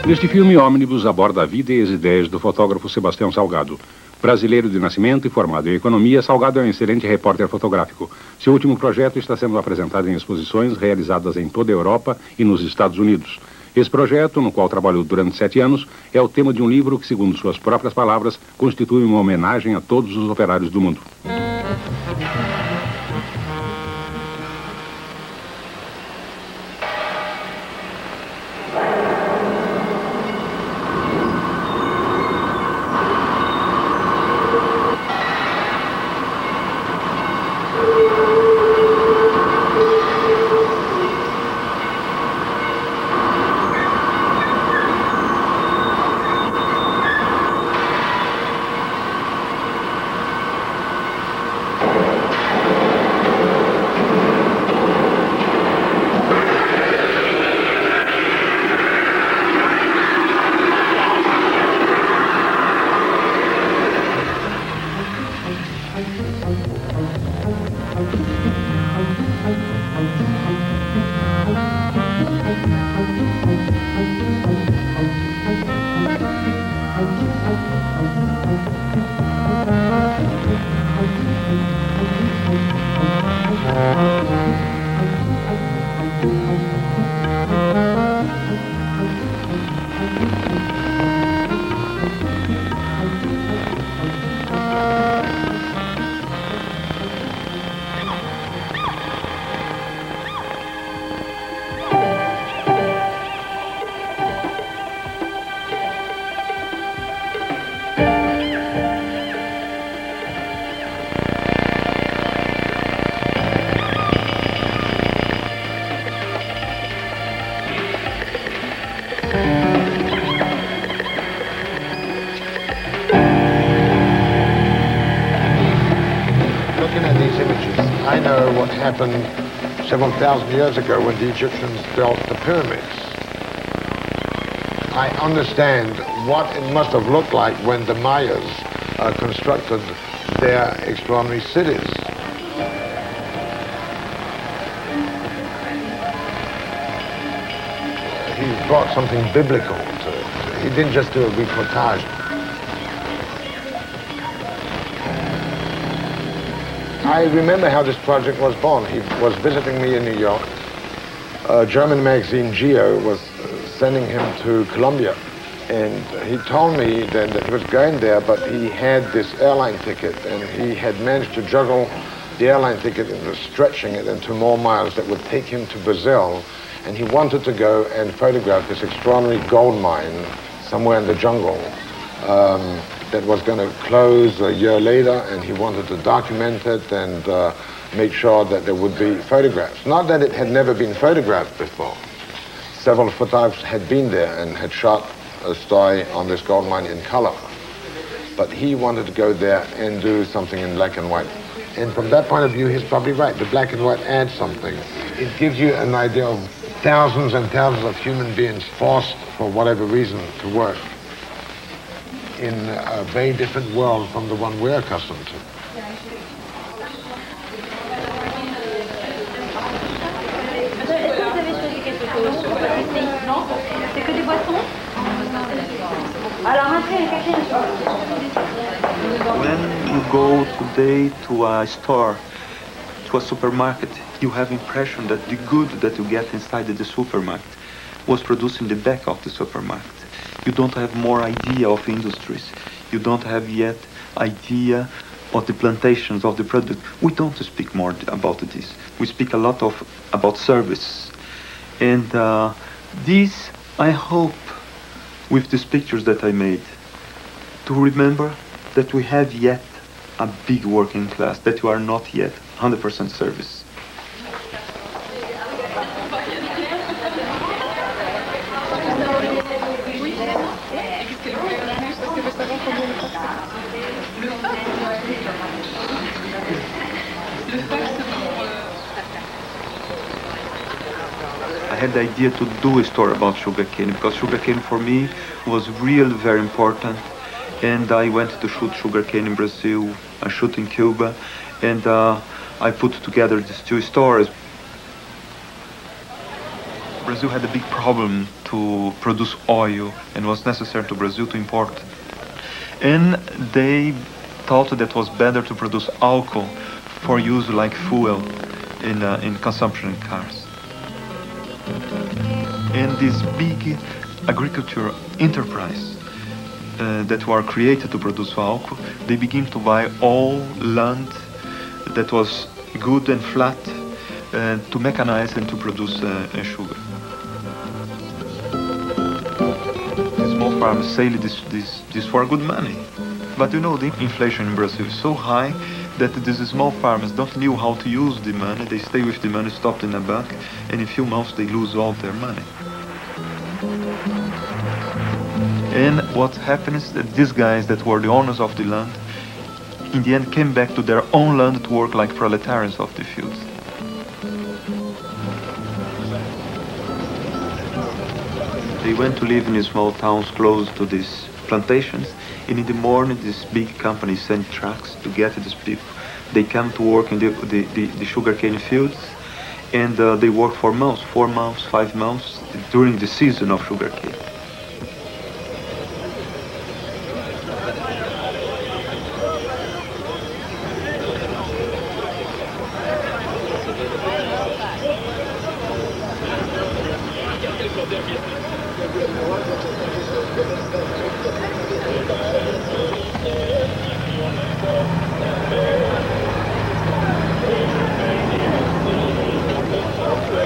Neste filme, Ônibus aborda a vida e as ideias do fotógrafo Sebastião Salgado. Brasileiro de nascimento e formado em economia, Salgado é um excelente repórter fotográfico. Seu último projeto está sendo apresentado em exposições realizadas em toda a Europa e nos Estados Unidos. Esse projeto, no qual trabalhou durante 7 anos, é o tema de um livro que, segundo suas próprias palavras, constitui uma homenagem a todos os operários do mundo. I know what happened several thousand years ago when the Egyptians built the pyramids. I understand what it must have looked like when the Mayas constructed their extraordinary cities. He brought something biblical to it. He didn't just do a reportage. I remember how this project was born. He was visiting me in New York. A German magazine, Geo, was sending him to Colombia. And he told me that he was going there, but he had this airline ticket, and he had managed to juggle the airline ticket into stretching it into more miles that would take him to Brazil. And he wanted to go and photograph this extraordinary gold mine somewhere in the jungle. That was going to close a year later, and he wanted to document it and make sure that there would be photographs. Not that it had never been photographed before. Several photographers had been there and had shot a story on this gold mine in color. But he wanted to go there and do something in black and white. And from that point of view, he's probably right. The black and white adds something. It gives you an idea of thousands and thousands of human beings forced, for whatever reason, to work in a very different world from the one we're accustomed to. When you go today to a store, to a supermarket, you have impression that the good that you get inside the supermarket was produced in the back of the supermarket. You don't have more idea of industries. You don't have yet idea of the plantations of the product. We don't speak more about this. We speak a lot about service. And this, I hope, with these pictures that I made, to remember that we have yet a big working class, that you are not yet 100% service. I had the idea to do a story about sugarcane because sugarcane for me was really very important, and I went to shoot sugarcane in Brazil, I shoot in Cuba, and I put together these two stories. Brazil had a big problem to produce oil, and was necessary to Brazil to import. And they thought that it was better to produce alcohol for use like fuel in consumption in cars. And this big agriculture enterprise that were created to produce alcohol, they begin to buy all land that was good and flat to mechanize and to produce sugar. The small farmers sell this for good money. But you know, the inflation in Brazil is so high that these small farmers don't know how to use the money. They stay with the money stopped in a bank, and in a few months they lose all their money. And what happened is that these guys that were the owners of the land, in the end came back to their own land to work like proletarians of the fields. They went to live in small towns close to these plantations, and in the morning these big companies send trucks to get these people. They come to work in the sugarcane fields, and they work for months, 4 months, 5 months, during the season of sugarcane.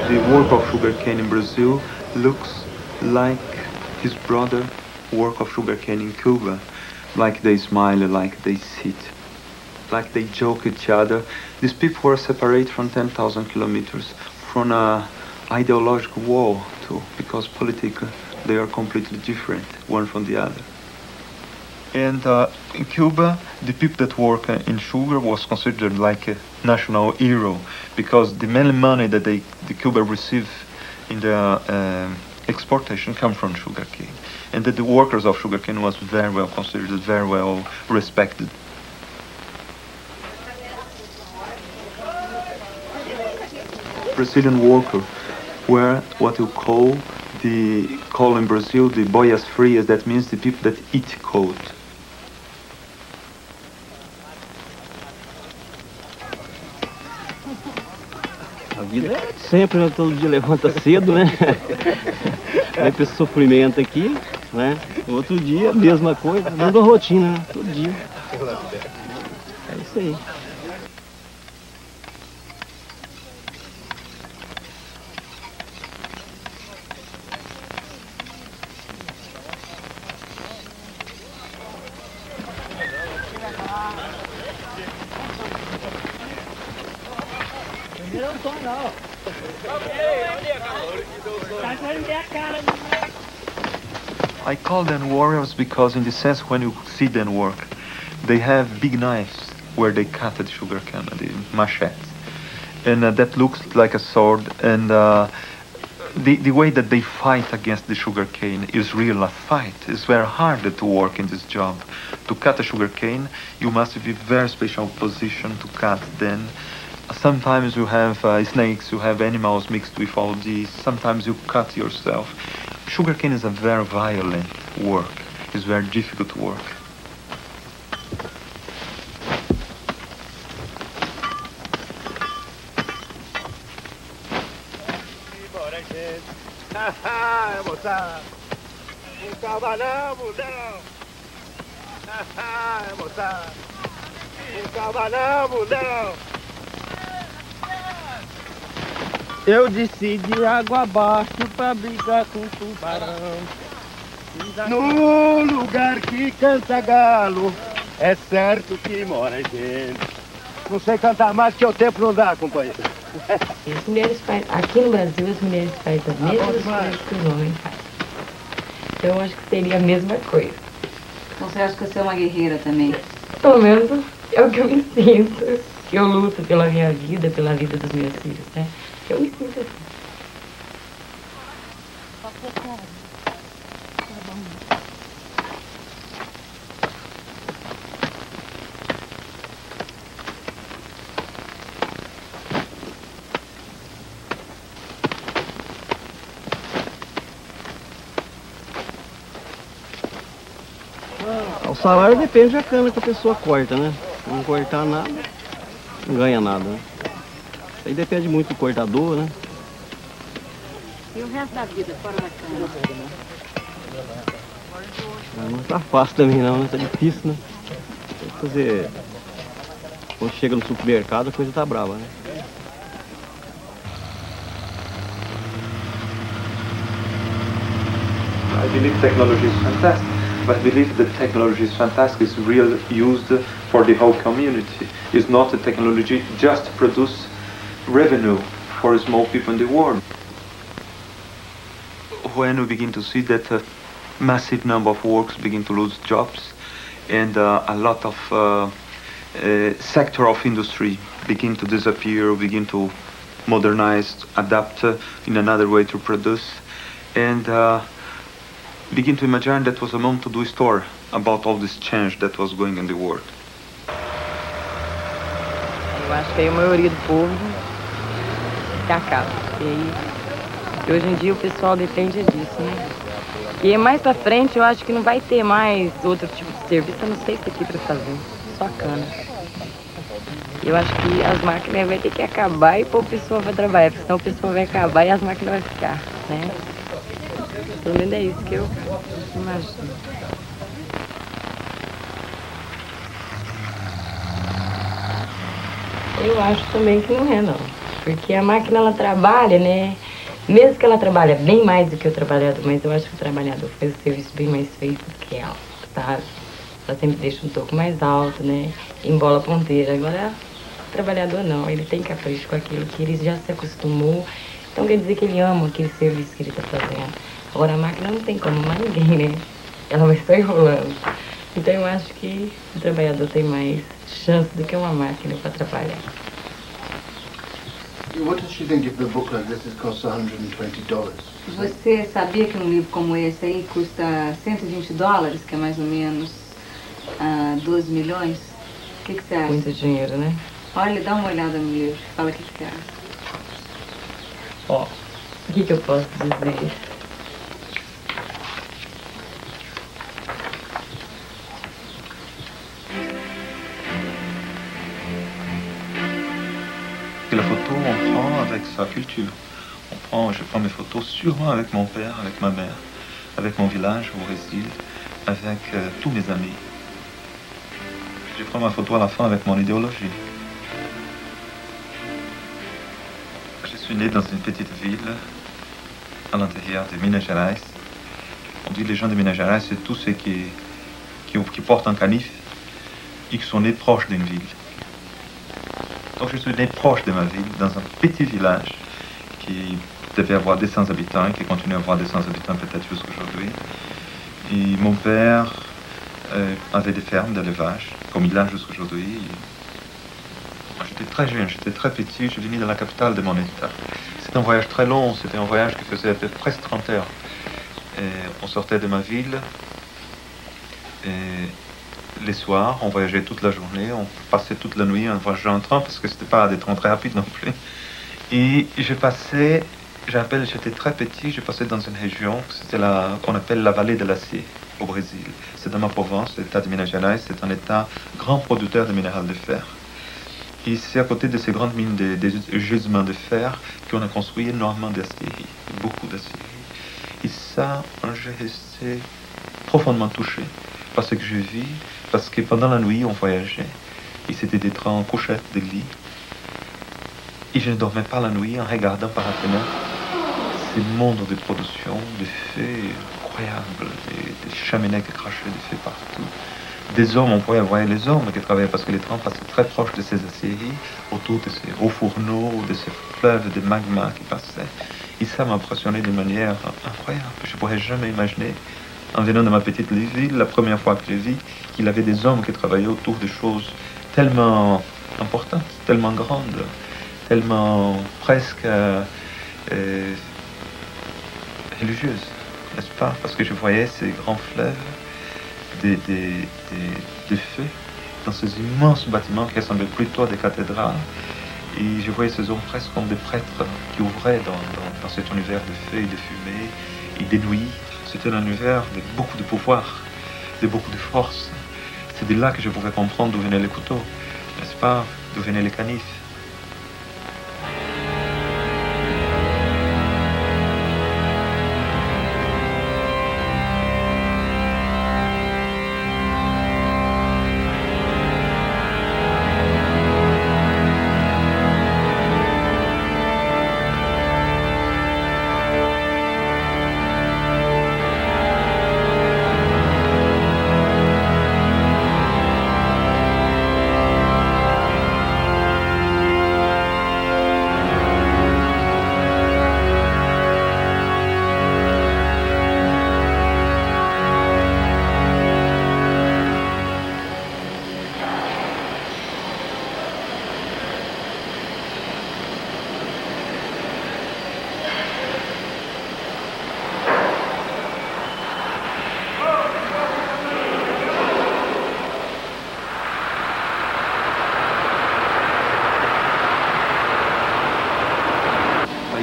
The work of sugarcane in Brazil looks like his brother work of sugarcane in Cuba. Like they smile, like they sit, like they joke each other. These people were separated from 10,000 kilometers from an ideological wall too, because politically they are completely different, one from the other. And in Cuba, the people that work in sugar was considered like a national hero, because the main money that the Cuba receive in the exportation come from sugarcane, and that the workers of sugarcane was very well considered, very well respected. Brazilian workers were what you call in Brazil the boias-frias. That means the people that eat cold. A vida é sempre, né? Todo dia levanta cedo, né? Vai pra esse sofrimento aqui, né? Outro dia, mesma coisa, mesma rotina, né? Todo dia. É isso aí. I call them warriors because in the sense when you see them work, they have big knives where they cut the sugarcane, the machete. And that looks like a sword, and the way that they fight against the sugarcane is real a fight. It's very hard to work in this job. To cut a sugarcane, you must be very special position to cut. Then sometimes you have snakes, you have animals mixed with all these. Sometimes you cut yourself. Sugarcane is a very violent work. It's very difficult work. Eu desci de água abaixo pra brigar com tubarão. No lugar que canta galo, é certo que mora gente. Não sei cantar mais que o tempo não dá, companheiro. As mulheres fazem, aqui no Brasil as mulheres fazem as mesmas coisas que os homens fazem. Então eu acho que seria a mesma coisa. Então você acha que você é uma guerreira também? Pelo menos é o que eu me sinto. Eu luto pela minha vida, pela vida dos meus filhos, né? Eu me sinto assim. O salário depende da cana que a pessoa corta, né? Se não cortar nada, não ganha nada, né? Isso aí depende muito do cortador, né? E o resto da vida, fora da cana? Não tá fácil também não, né? Tá difícil, né? Tem que fazer... Quando chega no supermercado, a coisa tá brava, né? I believe technology is fantastic, but I believe that technology is fantastic is real used for the whole community. It's not a technology just to produce revenue for small people in the world. When we begin to see that a massive number of workers begin to lose jobs and a lot of sector of industry begin to disappear, begin to modernize, adapt in another way to produce, and begin to imagine that was a moment to do a story about all this change that was going in the world. Eu acho que aí a maioria do povo se acaba. E hoje em dia o pessoal depende disso, né? E mais pra frente eu acho que não vai ter mais outro tipo de serviço, eu não sei se aqui pra fazer, só cana. Eu acho que as máquinas vão ter que acabar e pôr o pessoal vai trabalhar, porque senão o pessoal vai acabar e as máquinas vão ficar, né? Pelo menos é isso que eu imagino. Eu acho também que não é, não. Porque a máquina, ela trabalha, né? Mesmo que ela trabalha bem mais do que o trabalhador, mas eu acho que o trabalhador faz o serviço bem mais feito do que ela, sabe? Ela sempre deixa um toco mais alto, né? Embola ponteira. Agora, o trabalhador não, ele tem capricho com aquilo que ele já se acostumou. Então quer dizer que ele ama aquele serviço que ele está fazendo. Agora a máquina não tem como mais ninguém, né? Ela vai só enrolando. Então eu acho que o trabalhador tem mais chance do que uma máquina para trabalhar. What does she think if the book like this costs $120? Você sabia que um livro como esse aí custa $120, que é mais ou menos 12 milhões? O que você acha? Muito dinheiro, né? Olha, dá uma olhada no livro, fala o que você acha. Ó, o que eu posso dizer? Et la photo, on prend avec sa culture. Je prends mes photos sûrement avec mon père, avec ma mère, avec mon village au Brésil, avec tous mes amis. Je prends ma photo à la fin avec mon idéologie. Je suis né dans une petite ville à l'intérieur de Minas Gerais. On dit les gens de Minas Gerais, c'est tous ceux qui portent un canif et qui sont nés proches d'une ville. Donc je suis né proche de ma ville, dans un petit village qui devait avoir 200 habitants, qui continue à avoir 200 habitants peut-être jusqu'aujourd'hui. Et mon père avait des fermes d'élevage, comme il a jusqu'aujourd'hui. J'étais très jeune, j'étais très petit, je venais de la capitale de mon état. C'était un voyage très long, c'était un voyage qui faisait presque 30 heures. Et on sortait de ma ville, et les soirs, on voyageait toute la journée, on passait toute la nuit en voyageant en train, parce que c'était pas des trains très rapides non plus. Et j'étais très petit, je passais dans une région, qu'on appelle la vallée de l'acier, au Brésil. C'est dans ma province, l'état de Minas Gerais, c'est un état grand producteur de minéral de fer. Et c'est à côté de ces grandes mines des gisements de fer qu'on a construit énormément d'aciéries, beaucoup d'aciéries. Et ça, j'ai resté profondément touché par ce que je vis, parce que pendant la nuit, on voyageait, et c'était des trains en couchette, des lits. Et je ne dormais pas la nuit en regardant par la fenêtre ces mondes de production, de feux incroyables, des cheminées qui crachaient des feux partout. Des hommes, on pouvait voir les hommes qui travaillaient parce que les trains passaient très proches de ces aciéries, autour de ces hauts fourneaux, de ces fleuves de magma qui passaient. Et ça m'a impressionné de manière incroyable. Je ne pourrais jamais imaginer, en venant de ma petite ville, la première fois que je vis, qu'il y avait des hommes qui travaillaient autour de choses tellement importantes, tellement grandes, tellement presque religieuses, n'est-ce pas? Parce que je voyais ces grands fleuves de feu dans ces immenses bâtiments qui ressemblaient plutôt à des cathédrales. Et je voyais ces hommes presque comme des prêtres qui ouvraient dans cet univers de feu et de fumée et de nuit. C'était un univers de beaucoup de pouvoir, de beaucoup de force. C'est de là que je pourrais comprendre d'où venaient les couteaux, n'est-ce pas? D'où venaient les canifs.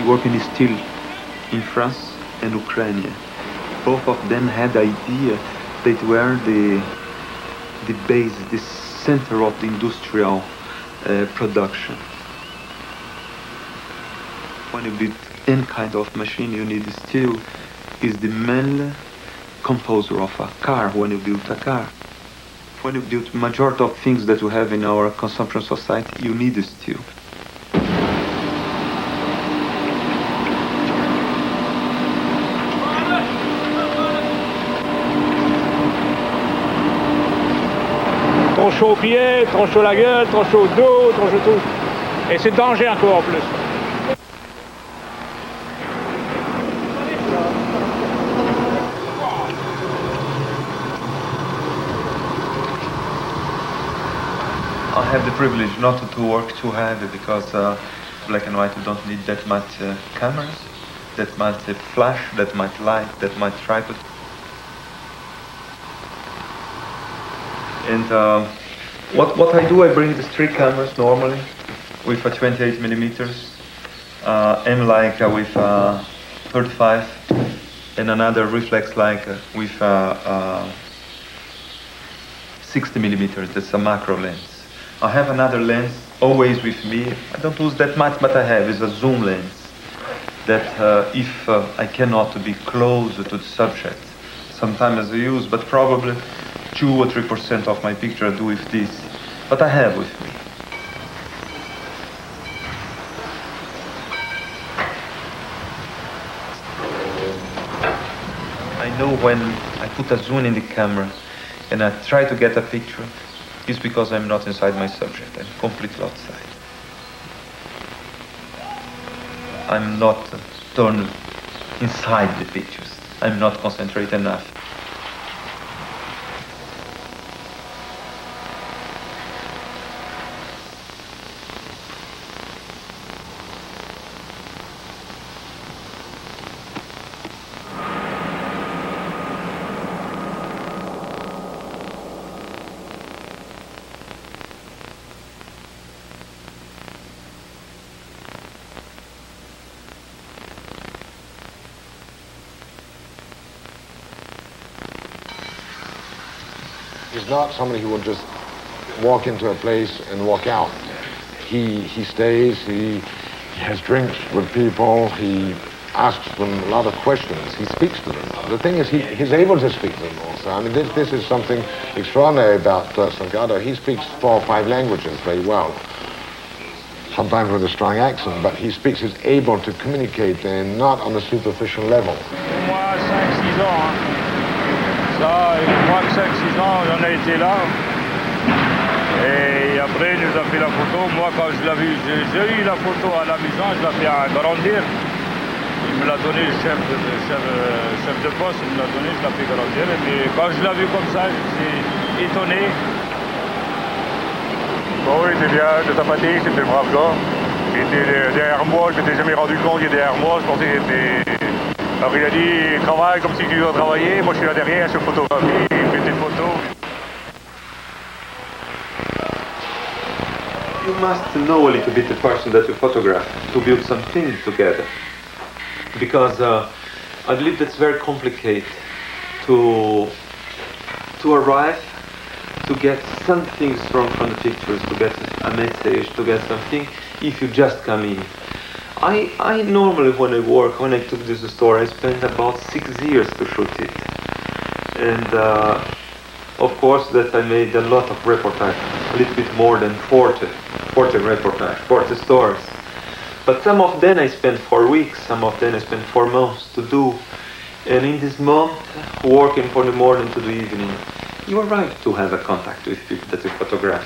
Working still in France and Ukraine. Both of them had the idea that were the base, the center of the industrial production. When you build any kind of machine, you need steel. Is the main composer of a car when you build a car. When you build majority of things that we have in our consumption society, you need steel. Trop chaud aux pieds, trop chaud la gueule, trop chaud au dos, trop chaud tout. Et c'est danger encore en plus. I have the privilege not to work too heavy because black and white you don't need that much cameras, that much flash, that much light, that much tripod. And what I do, I bring these 3 cameras normally with a 28 millimeters, and like with 35, and another reflex like with 60 millimeters. That's a macro lens. I have another lens always with me. I don't use that much, but I have is a zoom lens. That if I cannot be close to the subject, sometimes I use, but probably 2 or 3% of my picture I do with this, but I have with me. I know when I put a zoom in the camera and I try to get a picture, it's because I'm not inside my subject, I'm completely outside. I'm not turned inside the pictures, I'm not concentrated enough. He's not somebody who will just walk into a place and walk out. He stays, he has drinks with people, he asks them a lot of questions, he speaks to them. The thing is, he's able to speak to them also. I mean, this is something extraordinary about Salgado. He speaks 4 or 5 languages very well, sometimes with a strong accent, but he speaks, he's able to communicate and not on a superficial level. Moi, 5-6 ans, ça, moi, 5-6 ans, j'en ai été là. Et après, il nous a fait la photo. Moi, quand je l'ai vu, j'ai eu la photo à la maison, je l'ai fait agrandir. Il me l'a donné, le chef de poste, il me l'a donné, je l'ai fait grandir. Mais quand je l'ai vu comme ça, j'étais étonné. Bon, oui, c'est bien, de sympathique, c'était le brave gars. Il était derrière moi, je m'étais jamais rendu compte qu'il était derrière moi, je pensais qu'il était... Alors il a dit, il travaille comme si tu dois travailler, moi je suis là derrière, je photographie, il fait des photos. You must know a little bit the person that you photograph to build something together. Because I believe that's very complicated to arrive to get something strong from the pictures, to get a message, to get something, if you just come in. I normally, when I took this store, I spent about 6 years to shoot it. And of course that I made a lot of reportage, a little bit more than 40 reportage, 40 stories. But some of them I spent 4 weeks, some of them I spent 4 months to do. And in this month, working from the morning to the evening, you are right to have a contact with people that you photograph.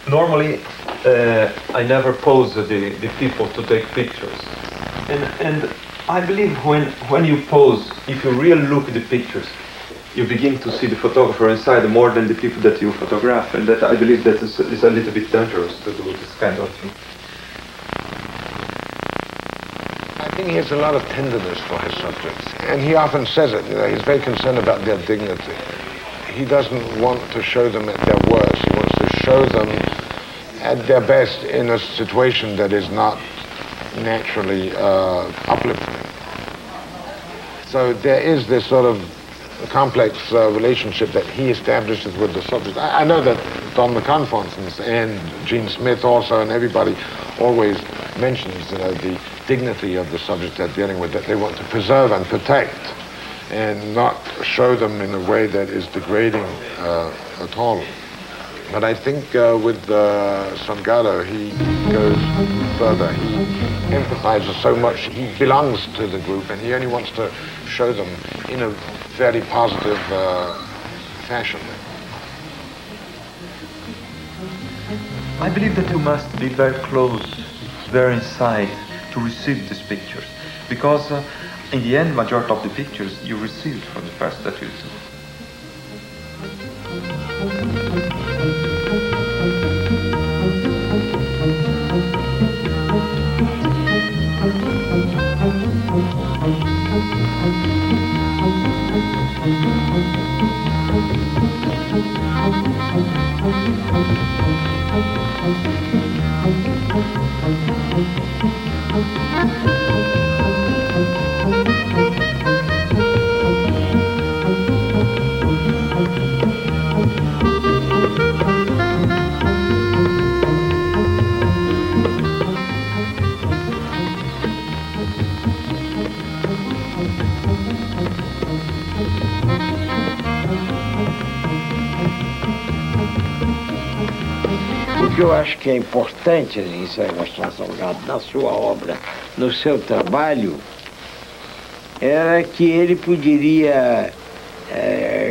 Normally, I never pose the people to take pictures. And I believe when you pose, if you really look at the pictures, you begin to see the photographer inside more than the people that you photograph. And that I believe that is a little bit dangerous to do this kind of thing. I think he has a lot of tenderness for his subjects, and he often says it. He's very concerned about their dignity. He doesn't want to show them at their worst. He wants to show them at their best in a situation that is not naturally uplifting. So there is this sort of complex relationship that he establishes with the subject. I know that Don McCann, for instance, and Gene Smith also, and everybody always mentions the dignity of the subject they're dealing with, that they want to preserve and protect and not show them in a way that is degrading at all. But I think with Salgado, he goes further. He emphasizes so much. He belongs to the group, and he only wants to show them in a very positive fashion. I believe that you must be very close, very inside, to receive these pictures, because in the end, majority of the pictures you received from the first that you do. O que eu acho que é importante em Sebastião Salgado, na sua obra, no seu trabalho, era que ele poderia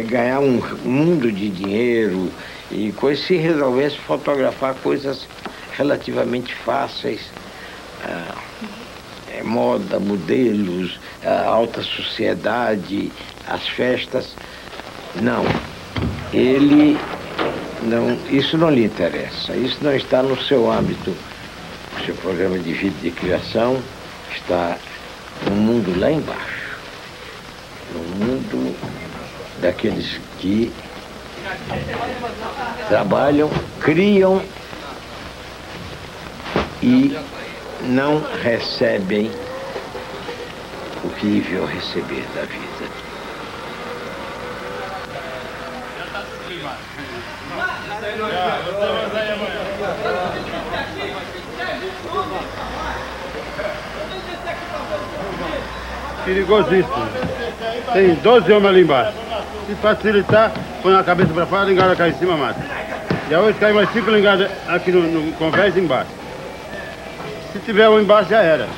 ganhar um mundo de dinheiro e coisas se resolvesse fotografar coisas relativamente fáceis, moda, modelos, a alta sociedade, as festas. Não. Ele não, isso não lhe interessa, isso não está no seu âmbito. O seu programa de vida de criação está no mundo lá embaixo, no mundo daqueles que trabalham, criam e não recebem o que deviam receber da vida. Perigosíssimo. Tem 12 homens ali embaixo. Se facilitar, põe a cabeça para fora, a lingada cai em cima, mata. Já hoje cai mais 5 lingadas aqui no convés embaixo. Se tiver um embaixo, já era.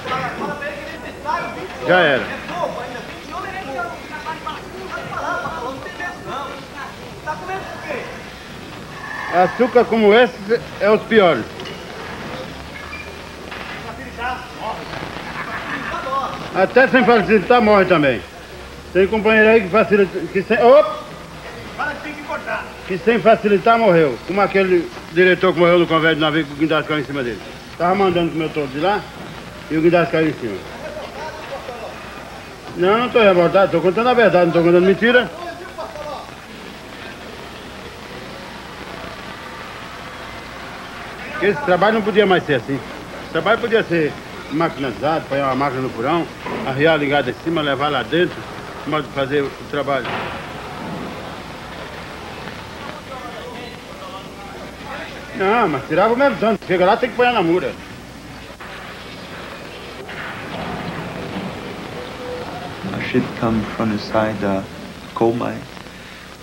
Já era. Açúcar como esse é os piores. Até sem facilitar morre também. Tem companheiro aí que facilita. Que sem facilitar morreu. Como aquele diretor que morreu no convés do navio que o guindaste caiu em cima dele. Tava mandando com o meu todo de lá e o guindaste caiu em cima. Não estou revoltado, estou contando a verdade, não estou contando mentira. Esse trabalho não podia mais ser assim. Esse trabalho podia ser maquinizado, põe uma máquina no porão, arriar a ligada em cima, levar lá dentro, modo de fazer o trabalho. Não, mas tirava o mesmo tanto. Chega lá, tem que pôr na mura. A ship comes from inside the coal mine,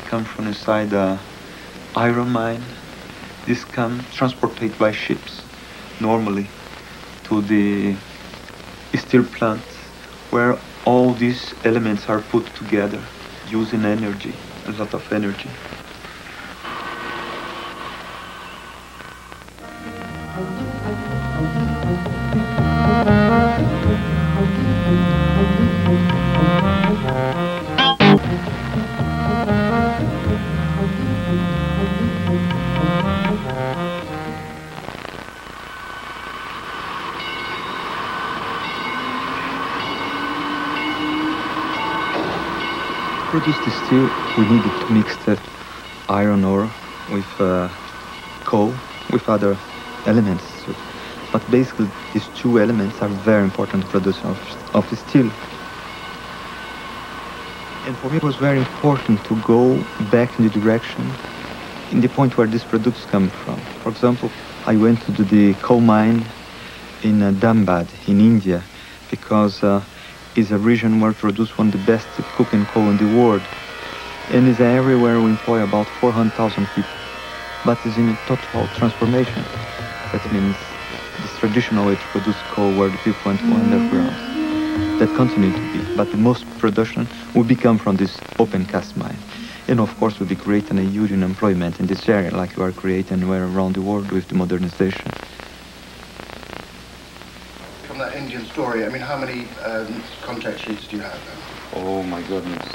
comes from inside the iron mine. This comes transported by ships, normally, to the steel plant, where all these elements are put together, using energy, a lot of energy. To produce the steel, we needed to mix the iron ore with coal, with other elements. But basically, these two elements are very important to production of the steel. And for me, it was very important to go back in the direction, in the point where these products come from. For example, I went to the coal mine in Dhambad, in India, because it's a region where produce one of the best coking coal in the world. And it's an area where we employ about 400,000 people. But it's in a total transformation. That means this traditional way to produce coal where the people went to underground. That continue to be. But the most production will become from this open cast mine. And of course will be creating a huge employment in this area like you are creating anywhere around the world with the modernization. From that Indian story, I mean, how many contact sheets do you have then? Oh my goodness.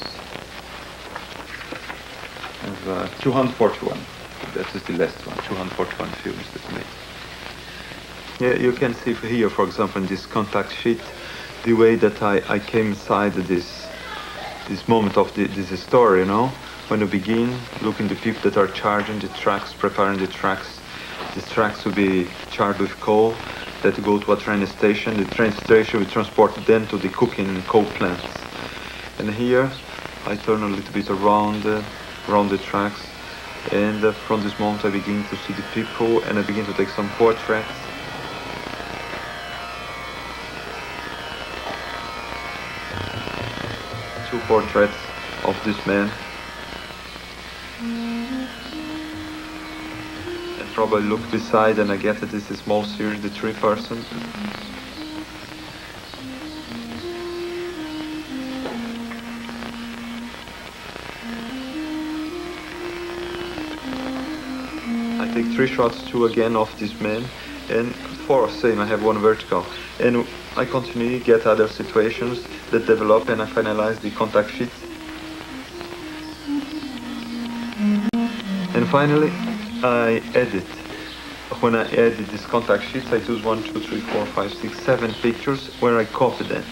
I have 241. That is the last one, 241 films that made. Yeah, you can see here, for example, in this contact sheet, the way that I came inside this moment of this story, you know? When you begin, looking the people that are charging the trucks, preparing the trucks. These trucks will be charged with coal that go to a train station. The train station will transport them to the cooking coal plants. And here, I turn a little bit around the tracks. And from this moment, I begin to see the people, and I begin to take some portraits. Two portraits of this man. And probably look beside, and I get that this is a small series, the three persons. I take three shots, two again of this man, and four, same, I have one vertical. And I continue, get other situations that develop, and I finalize the contact sheet. And finally, I edit. When I edit these contact sheets, I choose 1, 2, 3, 4, 5, 6, 7 pictures where I copy them.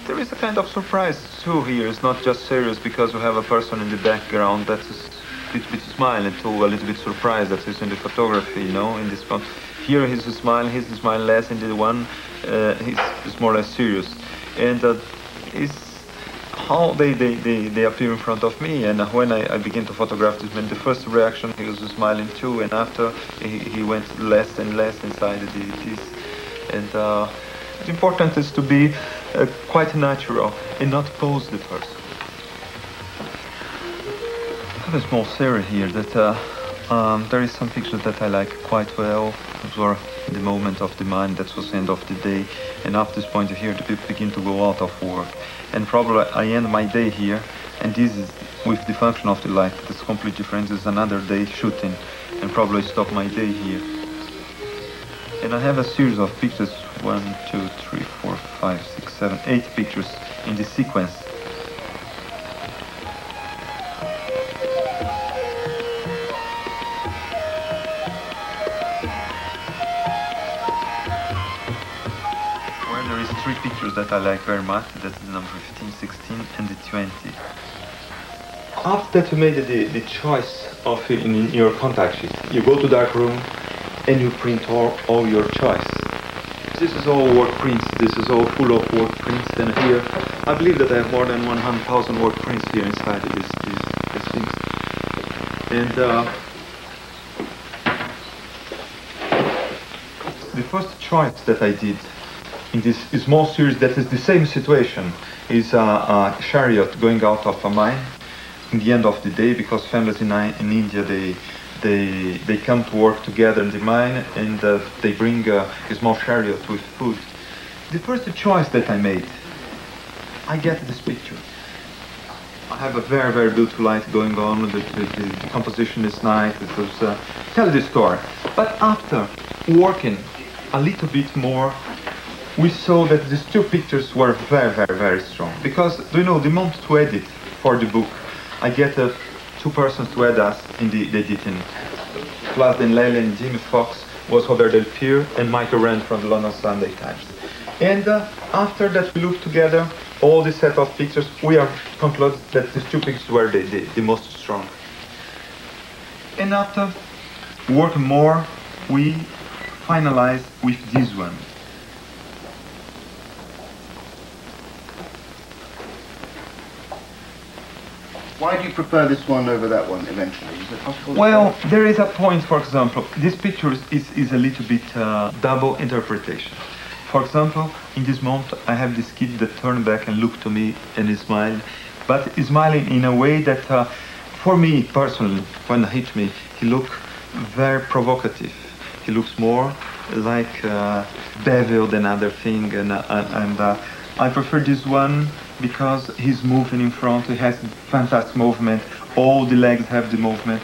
There is a kind of surprise too here. It's not just serious because we have a person in the background that is a little bit smiling too, a little bit surprised that he's in the photography, you know, in this one. Here he's smiling less, in the one he's more or less serious. And it's how they appear in front of me, and when I begin to photograph this man, the first reaction he was smiling too, and after he went less and less inside this. And the important is to be quite natural and not pose the person. I have a small series here that there is some pictures that I like quite well. Those were the moment of the mine, that was the end of the day, and after this point here the people begin to go out of work. And probably I end my day here, and this is with the function of the light that's completely different. It's another day shooting, and probably stop my day here. And I have a series of pictures, 1, 2, 3, 4, 5, 6, 7, 8 pictures in this sequence. There is 3 pictures that I like very much. That's the number 15, 16, and the 20. After that you made the choice of in your contact sheet, you go to dark room and you print all your choice. This is all work prints. This is all full of work prints. And here, I believe that I have more than 100,000 work prints here inside of these things. And the first choice that I did in this small series that is the same situation is a chariot going out of a mine in the end of the day, because families in India, they come to work together in the mine, and they bring a small chariot with food. The first choice that I made, I get this picture. I have a very, very beautiful light going on, the composition is nice, it was tell the story. But after working a little bit more, we saw that these two pictures were very, very, very strong. Because, do you know, the moment to edit for the book, I get two persons to aid us in the editing. Plus then Leila and Jimmy Fox was Robert Del Pier and Michael Rand from the London Sunday Times. And after that we looked together, all the set of pictures, we are concluded that these two pictures were the most strong. And after working more, we finalized with this one. Why do you prefer this one over that one eventually? Is it possible? Well, there is a point, for example, this picture is a little bit double interpretation. For example, in this moment, I have this kid that turned back and looked to me and he smiled, but he's smiling in a way that, for me personally, when he hit me, he looked very provocative. He looks more like devil than other thing, and I prefer this one because he's moving in front, he has fantastic movement, all the legs have the movement.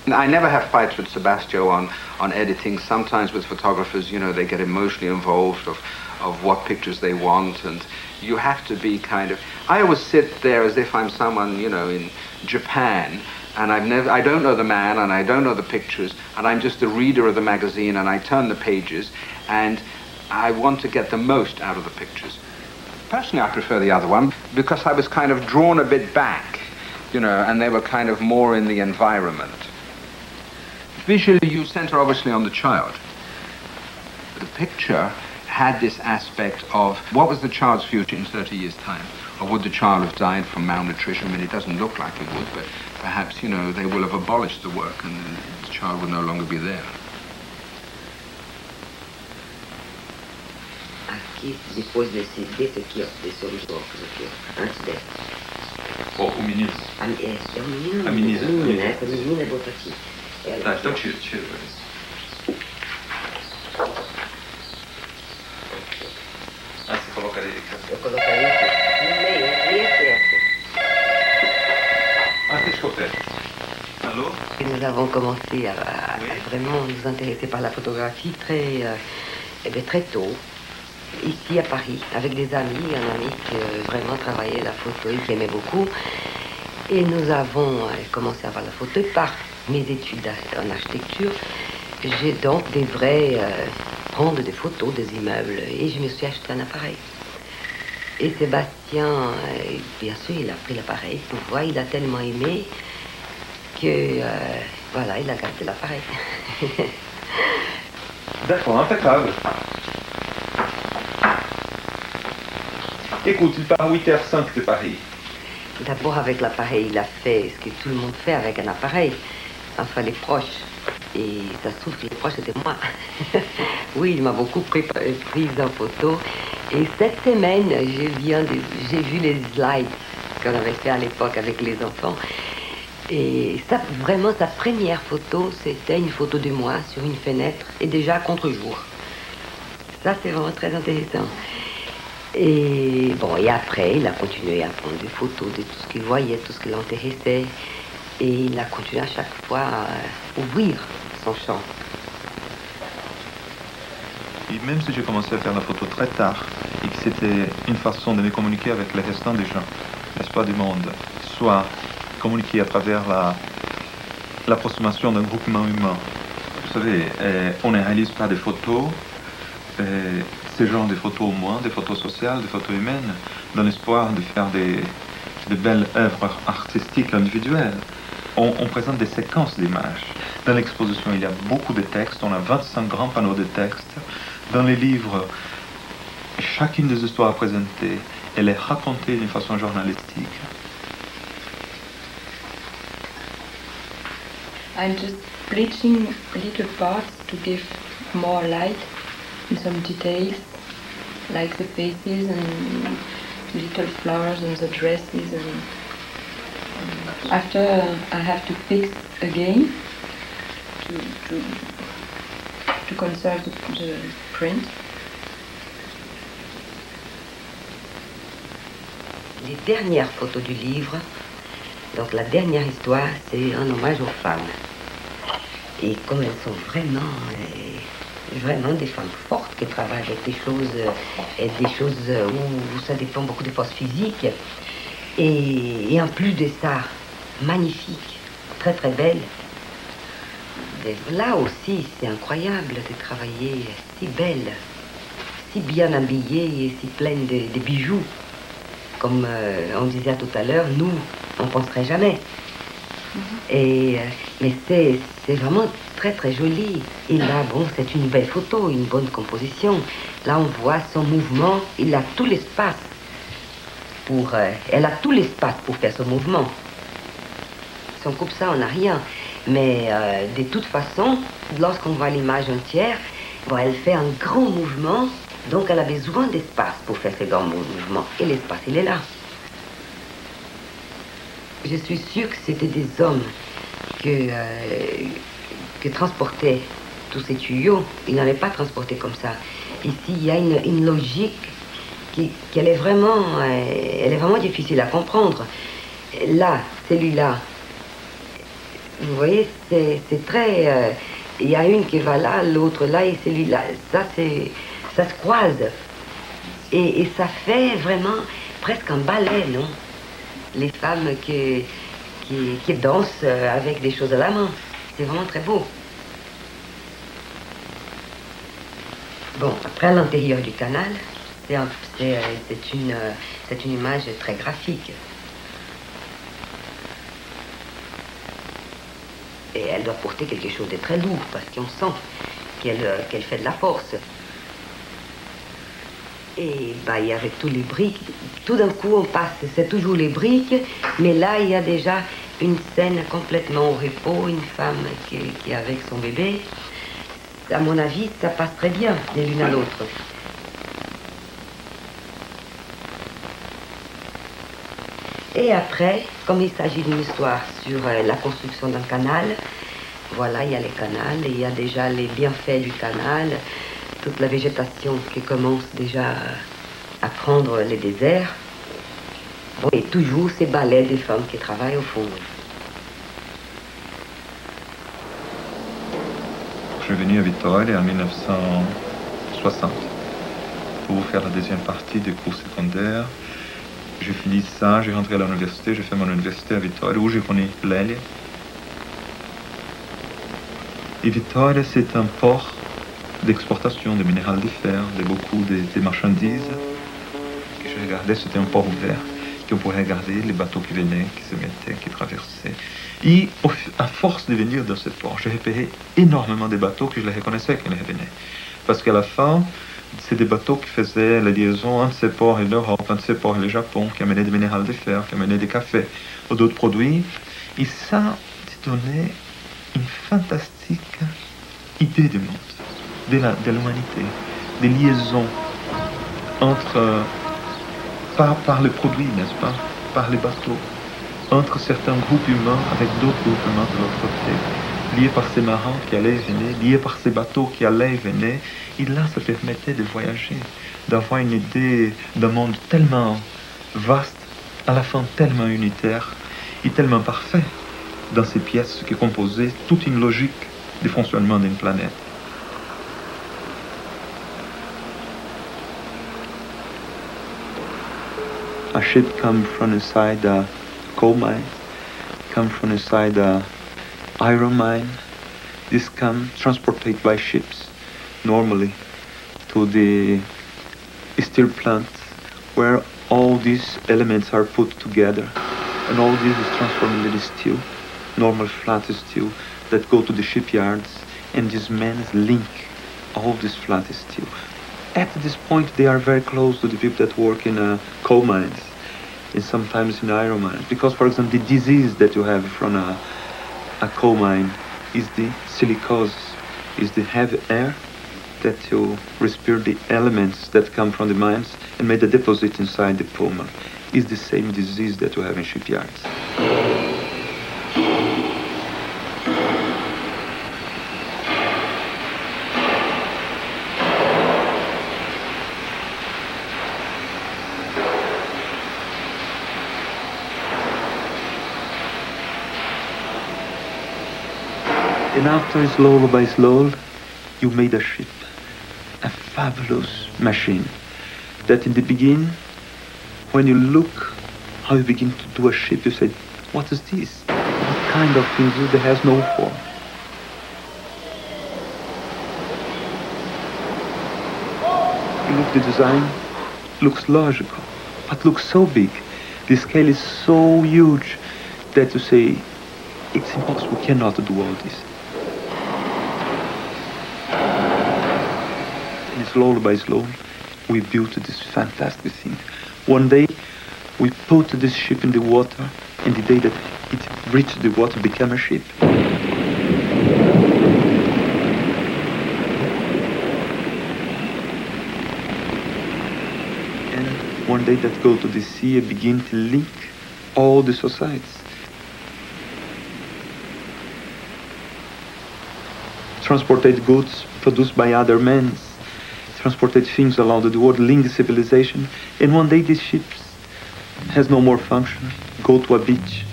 I never have fights with Sebastio on editing. Sometimes with photographers, you know, they get emotionally involved of what pictures they want, and you have to be kind of... I always sit there as if I'm someone, you know, in Japan, and I don't know the man, and I don't know the pictures, and I'm just the reader of the magazine, and I turn the pages, and I want to get the most out of the pictures. Personally, I prefer the other one because I was kind of drawn a bit back, you know, and they were kind of more in the environment. Visually, you center obviously on the child. The picture had this aspect of what was the child's future in 30 years' time? Or would the child have died from malnutrition? I mean, it doesn't look like it would, but perhaps, you know, they will have abolished the work and the child will no longer be there. Aqui, depois desse aqui, ó, desse homem de óculos aqui, ó, antes dessa. O menino. É o menino. A menina. Essa menina botou aqui. Tá, então tira isso. Ah, você colocaria aqui? Eu colocaria aqui, no meio, entre esse e essa. Ah, deixa que eu pego. Allô? Et nous avons commencé à vraiment nous intéresser par la photographie très tôt, ici à Paris, avec des amis, un ami qui vraiment travaillait la photo et qui aimait beaucoup. Et nous avons commencé à voir la photo par mes études en architecture. J'ai donc des vrais prendre des photos des immeubles et je me suis acheté un appareil. Et Sébastien, bien sûr, il a pris l'appareil. Tu vois, il a tellement aimé que, voilà, il a gardé l'appareil. D'accord, impeccable. Écoute, il part à 8h05 de Paris. D'abord, avec l'appareil, il a fait ce que tout le monde fait avec un appareil. Enfin, les proches. Et ça se trouve que les proches, c'était moi. Oui, il m'a beaucoup pris en photo. Et cette semaine, j'ai vu les slides qu'on avait fait à l'époque avec les enfants. Et ça, vraiment, sa première photo, c'était une photo de moi sur une fenêtre et déjà à contre-jour. Ça, c'est vraiment très intéressant. Et bon, et après, il a continué à prendre des photos de tout ce qu'il voyait, tout ce qui l'intéressait. Et il a continué à chaque fois à ouvrir son champ. Et même si j'ai commencé à faire la photo très tard et que c'était une façon de me communiquer avec les restants des gens, n'est-ce pas, du monde, soit communiquer à travers l'approximation d'un groupement humain. Vous savez, on ne réalise pas des photos, ces genres de photos au moins, des photos sociales, des photos humaines, dans l'espoir de faire de belles œuvres artistiques individuelles. On présente des séquences d'images. Dans l'exposition, il y a beaucoup de textes, on a 25 grands panneaux de textes. Dans les livres, chacune des histoires présentées, elle est racontée d'une façon journalistique. I'm just bleaching little parts to give more light in some details, like the faces and little flowers and the dresses. And after I have to fix again to conserve the print. Les dernières photos du livre, donc la dernière histoire, c'est un hommage aux femmes. Et comme elles sont vraiment des femmes fortes qui travaillent avec des choses où ça dépend beaucoup des forces physiques. Et en plus de ça, magnifiques, très très belles. Et là aussi, c'est incroyable de travailler si belle, si bien habillée et si pleine de bijoux. Comme on disait tout à l'heure, nous, on ne penserait jamais. Mais c'est vraiment très très joli. Et là, bon, c'est une belle photo, une bonne composition. Là, on voit son mouvement, il a tout l'espace elle a tout l'espace pour faire ce mouvement. Si on coupe ça, on n'a rien. Mais de toute façon, lorsqu'on voit l'image entière, bon, elle fait un grand mouvement, donc elle a besoin d'espace pour faire ce grand mouvement. Et l'espace, il est là. Je suis sûre que c'était des hommes que transportaient tous ces tuyaux. Ils n'allaient pas transporter comme ça. Ici, il y a une logique elle est vraiment difficile à comprendre. Là, celui-là, vous voyez, c'est très... il y a une qui va là, l'autre là, et celui-là. Ça se croise. Et ça fait vraiment presque un ballet, non? Les femmes qui dansent avec des choses à la main. C'est vraiment très beau. Bon, après, à l'intérieur du canal, c'est une image très graphique. Et elle doit porter quelque chose de très lourd, parce qu'on sent qu'elle fait de la force. Et avec tous les briques, tout d'un coup on passe, c'est toujours les briques, mais là il y a déjà une scène complètement au repos, une femme qui est avec son bébé. À mon avis, ça passe très bien de l'une à l'autre. Et après, comme il s'agit d'une histoire sur la construction d'un canal, voilà, il y a les canals, et il y a déjà les bienfaits du canal, toute la végétation qui commence déjà à prendre les déserts. Bon, et toujours ces ballets des femmes qui travaillent au fond. Je suis venu à Vittoria en 1960 pour faire la deuxième partie des cours secondaires. J'ai fini ça, j'ai rentré à l'université, j'ai fait mon université à Vittoria où j'ai connu Lélia. Et Vittoria, c'est un port d'exportation de minerais de fer, de beaucoup de marchandises. Que je regardais, c'était un port ouvert, qu'on pouvait regarder les bateaux qui venaient, qui se mettaient, qui traversaient. Et à force de venir dans ce port, j'ai repéré énormément de bateaux que je les reconnaissais quand ils revenaient. Parce qu'à la fin, c'est des bateaux qui faisaient la liaison entre ces ports et l'Europe, entre ces ports et le Japon, qui amenaient des minéraux de fer, qui amenaient des cafés ou d'autres produits. Et ça donnait une fantastique idée du monde, de l'humanité, des liaisons par les produits, n'est-ce pas, par les bateaux, entre certains groupes humains avec d'autres groupes humains de l'autre côté, liés par ces marins qui allaient et venaient, liés par ces bateaux qui allaient et venaient. Et là, ça permettait de voyager, d'avoir une idée d'un monde tellement vaste, à la fin tellement unitaire et tellement parfait dans ces pièces qui composaient toute une logique de fonctionnement d'une planète. A ship comes from inside a coal mine, comes from inside a iron mine. This comes transported by ships, normally, to the steel plant, where all these elements are put together, and all this is transformed into steel, normal flat steel, that go to the shipyards, and these men link all this flat steel. At this point, they are very close to the people that work in coal mines, and sometimes in iron mines. Because, for example, the disease that you have from a coal mine is the silicosis, is the heavy air that you respire the elements that come from the mines and made a deposit inside the pulmon. It's the same disease that you have in shipyards. And after slowly by slowly, you made a ship, a fabulous machine, that in the beginning, when you look how you begin to do a ship, you say, what is this? What kind of things that has no form? You look the design, looks logical, but looks so big. The scale is so huge that you say, it's impossible, we cannot do all this. And slowly by slowly, we built this fantastic thing. One day, we put this ship in the water, and the day that it reached the water, became a ship. And one day that go to the sea and begin to link all the societies. Transported goods produced by other men, transported things along the world, link the civilization, and one day these ships has no more function, go to a beach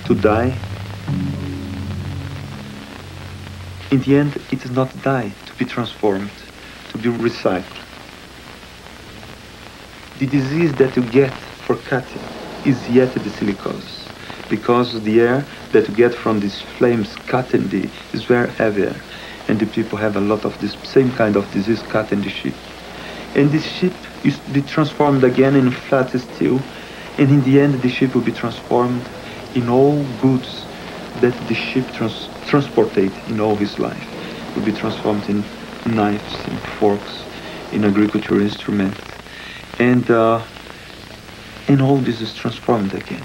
to die. In the end, it is not die, to be transformed, to be recycled. The disease that you get for cutting is yet the silicosis, because the air that you get from these flames cutting is very heavier. And the people have a lot of this same kind of disease cut in the ship. And this ship is to be transformed again in flat steel, and in the end the ship will be transformed in all goods that the ship transported in all his life. Will be transformed in knives, in forks, in agricultural instruments. And all this is transformed again.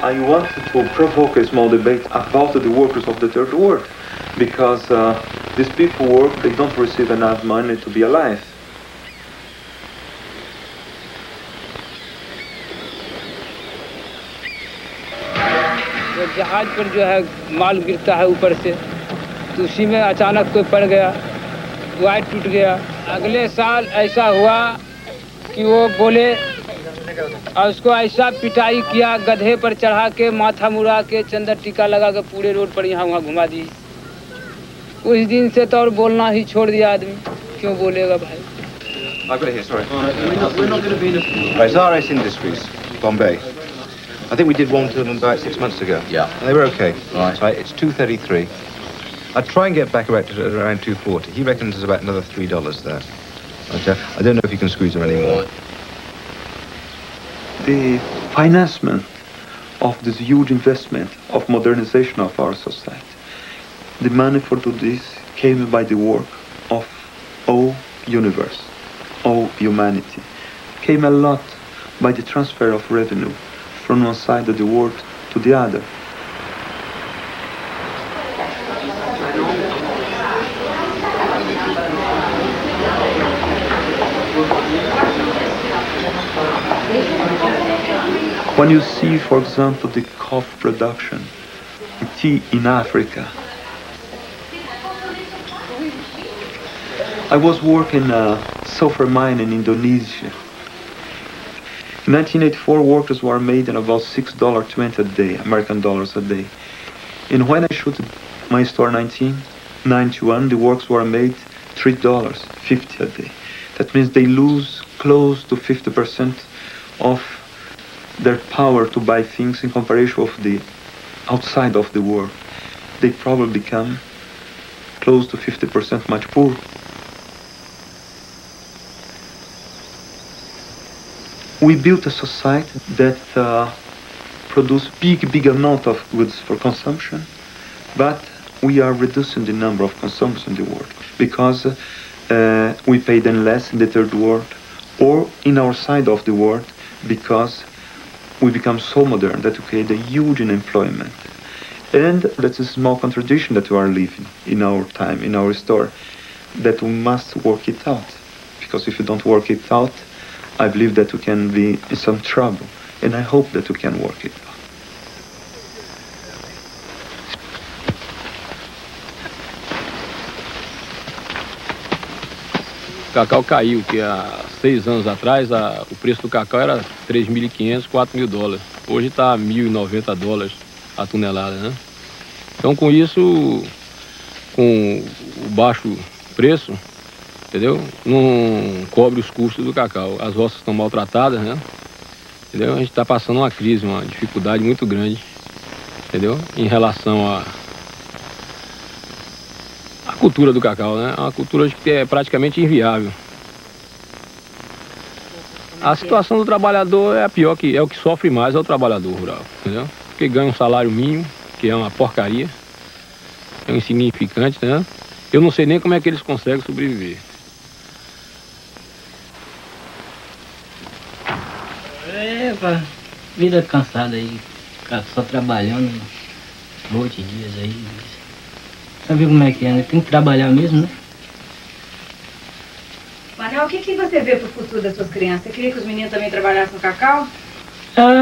I wanted to provoke a small debate about the workers of the third world, because these people work, they don't receive enough money to be alive. जहाज पर जो है माल गिरता है ऊपर से, तो उसी में अचानक कोई पड़ गया, वायर टूट गया। अगले साल ऐसा हुआ कि वो बोले, और उसको ऐसा पिटाई किया, गधे पर चढ़ा के, माथा मुड़ा के, चंदर टीका लगा के पूरे रोड पर यहाँ वहाँ घुमा दी। उस दिन से तो और बोलना ही छोड़ दिया आदमी, क्यों बोलेगा भाई। I've got it here, sorry. We're not going to be in a... Right, RS Industries, Bombay. I think we did one to them about 6 months ago. Yeah. And they were okay. Right, it's 233. I'd try and get back around 240. He reckons there's about another $3 there. I don't know if he can squeeze them anymore. The financement of this huge investment of modernization of our society, the money for do this came by the work of all universe, all humanity. Came a lot by the transfer of revenue from one side of the world to the other. When you see, for example, the coffee production, the tea in Africa. I was working a sulfur mine in Indonesia. In 1984, workers were made in about $6.20 a day, American dollars a day. And when I shut my store in 1991, the works were made $3.50 a day. That means they lose close to 50% of their power to buy things in comparison with the outside of the world. They probably become close to 50% much poorer. We built a society that produces big amount of goods for consumption, but we are reducing the number of consumers in the world because we pay them less in the third world or in our side of the world because we become so modern that we create a huge unemployment. And that's a small contradiction that we are living in our time, in our story, that we must work it out. Because if you don't work it out, I believe that we can be in some trouble. And I hope that we can work it out. O cacau caiu, que há 6 anos atrás o preço do cacau era $3.500, $4.000. Hoje está $1.090 a tonelada, né? Então com isso, com o baixo preço, entendeu? Não cobre os custos do cacau. As roças estão maltratadas, né? Entendeu? A gente está passando uma crise, uma dificuldade muito grande, entendeu? Em relação à cultura do cacau, né? É uma cultura que é praticamente inviável. A situação do trabalhador é a pior, que é o que sofre mais, é o trabalhador rural, entendeu? Porque ganha um salário mínimo, que é uma porcaria, é um insignificante, né? Eu não sei nem como é que eles conseguem sobreviver. Vida cansada aí, só trabalhando noite, dias aí. Sabe como é que é, né? Tem que trabalhar mesmo, né? Manuel, o que você vê pro futuro das suas crianças? Você queria que os meninos também trabalhassem no cacau?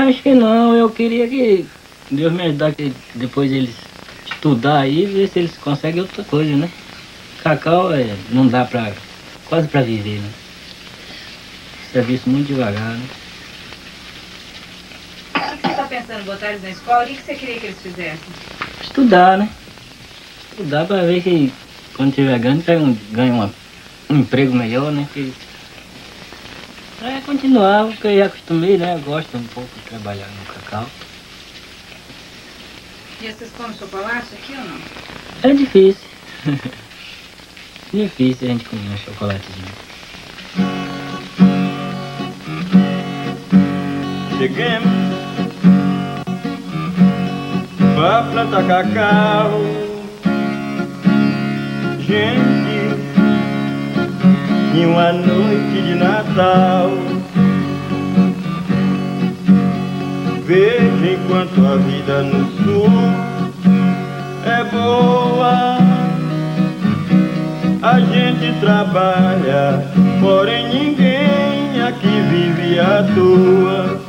Acho que não, eu queria que Deus me ajudasse depois eles estudar aí e ver se eles conseguem outra coisa, né? Cacau não dá quase pra viver, né? Serviço muito devagar, né? O que você está pensando em botar eles na escola? O que você queria que eles fizessem? Estudar, né? Estudar pra ver que quando tiver grande ganha um emprego melhor, né? Continuar, porque eu já acostumei, né? Eu gosto um pouco de trabalhar no cacau. E vocês comem chocolate aqui ou não? É difícil. Difícil a gente comer um chocolatezinho. Cheguemos pra plantar cacau. Gente, em uma noite de Natal, veja enquanto a vida no sul é boa. A gente trabalha, porém ninguém aqui vive à toa.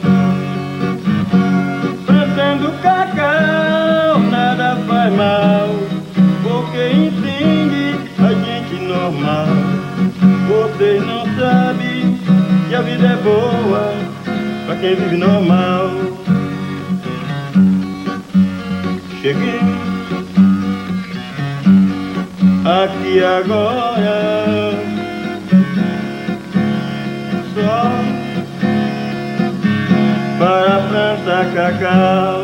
Plantando cacau, nada faz mal, porque entende a gente normal. Vocês não sabem que a vida é boa pra quem vive normal. Cheguei aqui agora, só para plantar cacau.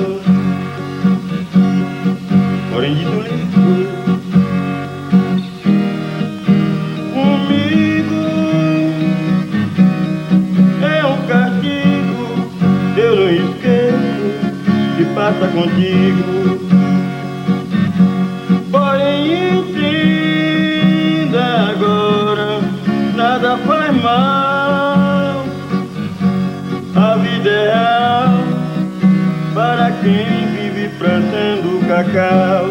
Porém de domingo comigo é um castigo, eu não esqueço que passa contigo. Porém entenda agora, nada faz mal. A vida é real para quem vive plantando cacau.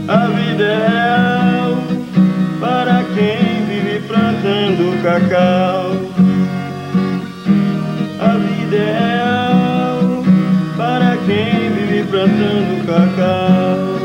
A vida é real para quem vive plantando cacau. A vida é real para quem vive plantando cacau.